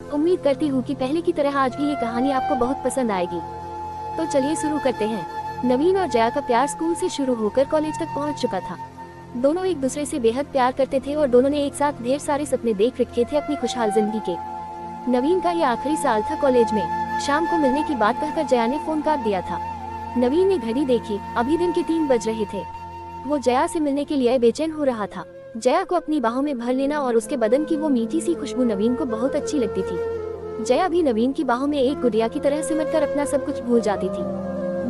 उम्मीद करती हूँ कि पहले की तरह आज भी ये कहानी आपको बहुत पसंद आएगी। तो चलिए शुरू करते हैं। नवीन और जया का प्यार स्कूल से शुरू होकर कॉलेज तक पहुँच चुका था। दोनों एक दूसरे से बेहद प्यार करते थे और दोनों ने एक साथ ढेर सारे सपने देख रखे थे अपनी खुशहाल जिंदगी के। नवीन का ये आखिरी साल था कॉलेज में। शाम को मिलने की बात कहकर जया ने फोन काट दिया था। नवीन ने घड़ी देखी, अभी दिन के 3 बज रहे थे। वो जया से मिलने के लिए बेचैन हो रहा था। जया को अपनी बाहों में भर लेना और उसके बदन की वो मीठी सी खुशबू नवीन को बहुत अच्छी लगती थी। जया भी नवीन की बाहों में एक गुड़िया की तरह सिमटकर अपना सब कुछ भूल जाती थी।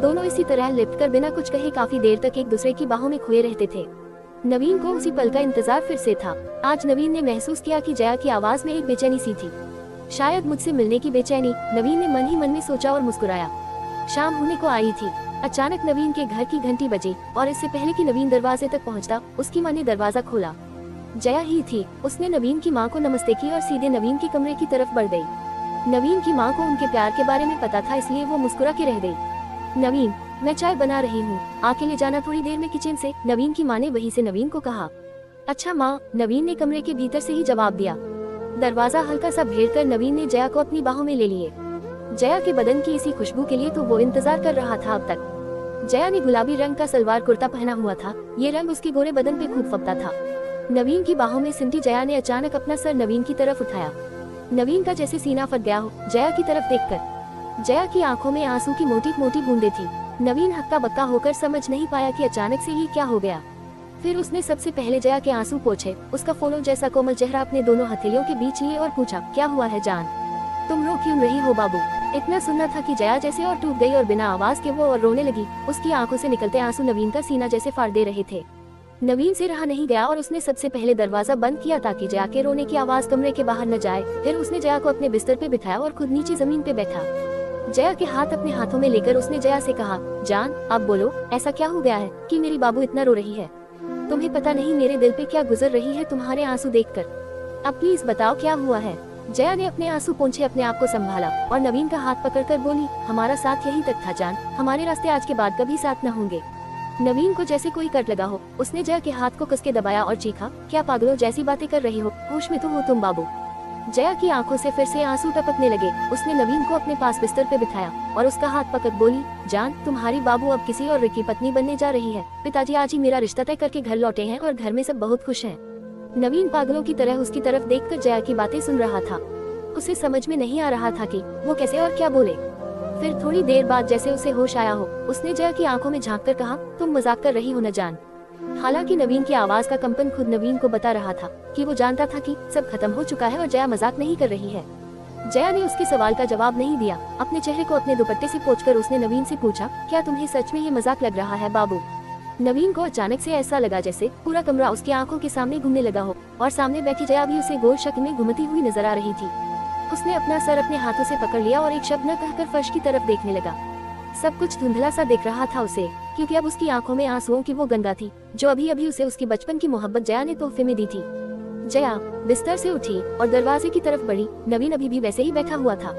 दोनों इसी तरह लिपटकर बिना कुछ कहे काफी देर तक एक दूसरे की बाहों में खोए रहते थे। नवीन को उसी पल का इंतजार फिर से था। आज नवीन ने महसूस किया कि जया की आवाज में एक बेचैनी सी थी, शायद मुझसे मिलने की बेचैनी। नवीन ने मन ही मन में सोचा और मुस्कुराया। शाम होने को आई थी। अचानक नवीन के घर की घंटी बजी और इससे पहले कि नवीन दरवाजे तक पहुंचता, उसकी माँ ने दरवाजा खोला। जया ही थी। उसने नवीन की माँ को नमस्ते की और सीधे नवीन के कमरे की तरफ बढ़ गई। नवीन की माँ को उनके प्यार के बारे में पता था, इसलिए वो मुस्कुरा के रह गई। नवीन, मैं चाय बना रही हूँ, आके ले जाना थोड़ी देर में किचन से, नवीन की माँ ने वहीं से नवीन को कहा। अच्छा माँ, नवीन ने कमरे के भीतर से ही जवाब दिया। दरवाजा हल्का सा भेड़कर नवीन ने जया को अपनी बाहों में ले लिए। जया के बदन की इसी खुशबू के लिए तो वो इंतजार कर रहा था अब तक। जया ने गुलाबी रंग का सलवार कुर्ता पहना हुआ था। ये रंग उसके गोरे बदन पे खूब फबता था। नवीन की बाहों में सिमटी जया ने अचानक अपना सर नवीन की तरफ उठाया। नवीन का जैसे सीना फट गया हो जया की तरफ देखकर। जया की आंखों में आंसू की मोटी मोटी बूंदें थी। नवीन हक्का बक्का होकर समझ नहीं पाया कि अचानक से ही क्या हो गया। फिर उसने सबसे पहले जया के आंसू पोंछे, उसका फूलों जैसा कोमल चेहरा अपने दोनों हथेलियों के बीच लिए और पूछा, क्या हुआ है जान, तुम रो क्यों रही हो बाबू। इतना सुनना था कि जया जैसे और टूट गई और बिना आवाज के वो और रोने लगी। उसकी आंखों से निकलते आंसू नवीन का सीना जैसे फाड़ दे रहे थे। नवीन से रहा नहीं गया और उसने सबसे पहले दरवाजा बंद किया ताकि जया के रोने की आवाज कमरे के बाहर न जाए। फिर उसने जया को अपने बिस्तर पे बिठाया और खुद नीचे जमीन पे बैठा। जया के हाथ अपने हाथों में लेकर उसने जया से कहा, जान अब बोलो, ऐसा क्या हो गया है कि मेरी बाबू इतना रो रही है। तुम्हें पता नहीं मेरे दिल पे क्या गुजर रही है तुम्हारे आंसू देखकर। अब प्लीज बताओ क्या हुआ है। जया ने अपने आंसू पोंछे अपने आप को संभाला और नवीन का हाथ पकड़कर बोली, हमारा साथ यहीं तक था जान, हमारे रास्ते आज के बाद कभी साथ न होंगे। नवीन को जैसे कोई कट लगा हो। उसने जया के हाथ को कस के दबाया और चीखा, क्या पागलों जैसी बातें कर रही हो, होश में तो हो तुम बाबू। जया की आंखों से फिर से आंसू टपकने लगे। उसने नवीन को अपने पास बिस्तर पे बिठाया और उसका हाथ पकड़ बोली, जान तुम्हारी बाबू अब किसी और की पत्नी बनने जा रही है। पिताजी आज ही मेरा रिश्ता तय करके घर लौटे हैं और घर में सब बहुत खुश हैं। नवीन पागलों की तरह उसकी तरफ देखकर जया की बातें सुन रहा था। उसे समझ में नहीं आ रहा था कि वो कैसे और क्या बोले। फिर थोड़ी देर बाद जैसे उसे होश आया हो, उसने जया की आंखों में झांक कर कहा, तुम मजाक कर रही हो न जान। हालांकि नवीन की आवाज का कंपन खुद नवीन को बता रहा था कि वो जानता था कि सब खत्म हो चुका है और जया मजाक नहीं कर रही है। जया ने उसके सवाल का जवाब नहीं दिया। अपने चेहरे को अपने दुपट्टे से पोंछकर उसने नवीन से पूछा, क्या तुम्हें सच में ये मजाक लग रहा है बाबू। नवीन को अचानक से ऐसा लगा जैसे पूरा कमरा उसकी आंखों के सामने घूमने लगा हो और सामने बैठी जया भी उसे गोल शक्ल में घूमती हुई नजर आ रही थी। उसने अपना सर अपने हाथों से पकड़ लिया और एक शब्द न कहकर फर्श की तरफ देखने लगा। सब कुछ धुंधला सा दिख रहा था उसे, क्योंकि अब उसकी आंखों में आंसुओं की वो गंगा थी जो अभी अभी उसे उसकी बचपन की मोहब्बत जया ने तोहफे में दी थी। जया बिस्तर से उठी और दरवाजे की तरफ बढ़ी। नवीन अभी भी वैसे ही बैठा हुआ था।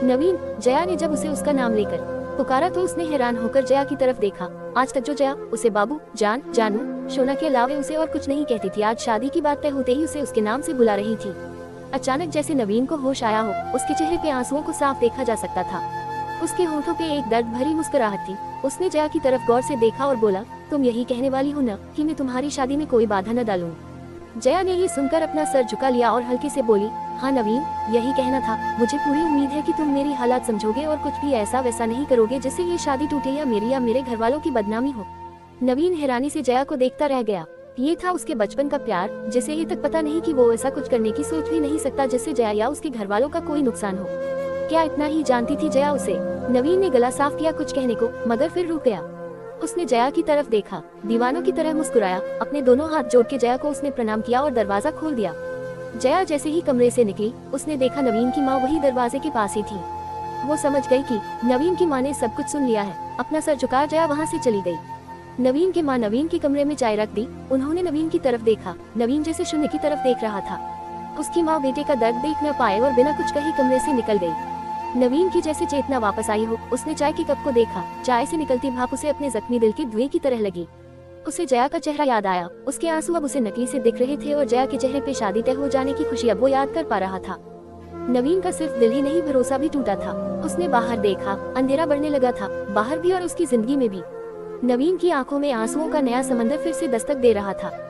नवीन, जया ने जब उसे उसका नाम लेकर पुकारा तो उसने हैरान होकर जया की तरफ देखा। आज तक जो जया उसे बाबू, जान, जानू, शोना के अलावे उसे और कुछ नहीं कहती थी, आज शादी की बात तय होते ही उसे उसके नाम से बुला रही थी। अचानक जैसे नवीन को होश आया हो, उसके चेहरे पे आंसुओं को साफ देखा जा सकता था। उसके होठों पे एक दर्द भरी मुस्कुराहट थी। उसने जया की तरफ गौर से देखा और बोला, तुम यही कहने वाली हो न कि मैं तुम्हारी शादी में कोई बाधा न डालूं। जया ने ये सुनकर अपना सर झुका लिया और हल्के से बोली, हाँ नवीन, यही कहना था। मुझे पूरी उम्मीद है कि तुम मेरी हालात समझोगे और कुछ भी ऐसा वैसा नहीं करोगे जिससे ये शादी टूटे या मेरे घर वालों की बदनामी हो। नवीन हैरानी से जया को देखता रह गया। ये था उसके बचपन का प्यार, जिसे ये तक पता नहीं कि वो ऐसा कुछ करने की सोच भी नहीं सकता जिससे जया या उसके घर वालों का कोई नुकसान हो। क्या इतना ही जानती थी जया उसे। नवीन ने गला साफ किया कुछ कहने को, मगर फिर रुक गया। उसने जया की तरफ देखा, दीवानों की तरह मुस्कुराया। अपने दोनों हाथ जोड़ के जया को उसने प्रणाम किया और दरवाजा खोल दिया। जया जैसे ही कमरे से निकली, उसने देखा नवीन की माँ वही दरवाजे के पास ही थी। वो समझ गई कि नवीन की माँ ने सब कुछ सुन लिया है। अपना सर झुका जया वहाँ से चली गई। नवीन की माँ नवीन के कमरे में चाय रख दी। उन्होंने नवीन की तरफ देखा। नवीन जैसे शून्य की तरफ देख रहा था। उसकी माँ बेटे का दर्द देख न पाए और बिना कुछ कहे कमरे से निकल गई। नवीन की जैसे चेतना वापस आई हो, उसने चाय के कप को देखा। चाय से निकलती भाप उसे अपने जख्मी दिल के धुएं की तरह लगी। उसे जया का चेहरा याद आया। उसके आंसू अब उसे नकली से दिख रहे थे और जया के चेहरे पे शादी तय हो जाने की खुशी अब वो याद कर पा रहा था। नवीन का सिर्फ दिल ही नहीं भरोसा भी टूटा था। उसने बाहर देखा, अंधेरा बढ़ने लगा था, बाहर भी और उसकी जिंदगी में भी। नवीन की आंखों में आंसुओं का नया समंदर फिर से दस्तक दे रहा था।